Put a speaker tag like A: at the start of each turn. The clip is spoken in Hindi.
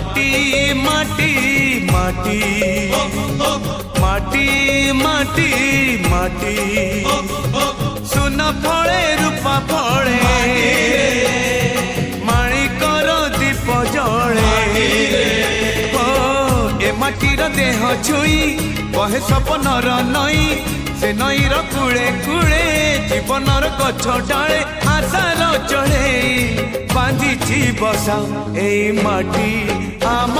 A: माटी माटी माटी माटी माटी माटी सुन फले रूपा फले माणिकर दीप जले ए माटीर देह छुई बहे सपनर नई से नईर कूले कूले जीवनर गछ डाले आशार चढ़े बांधी बसा ए माटी आम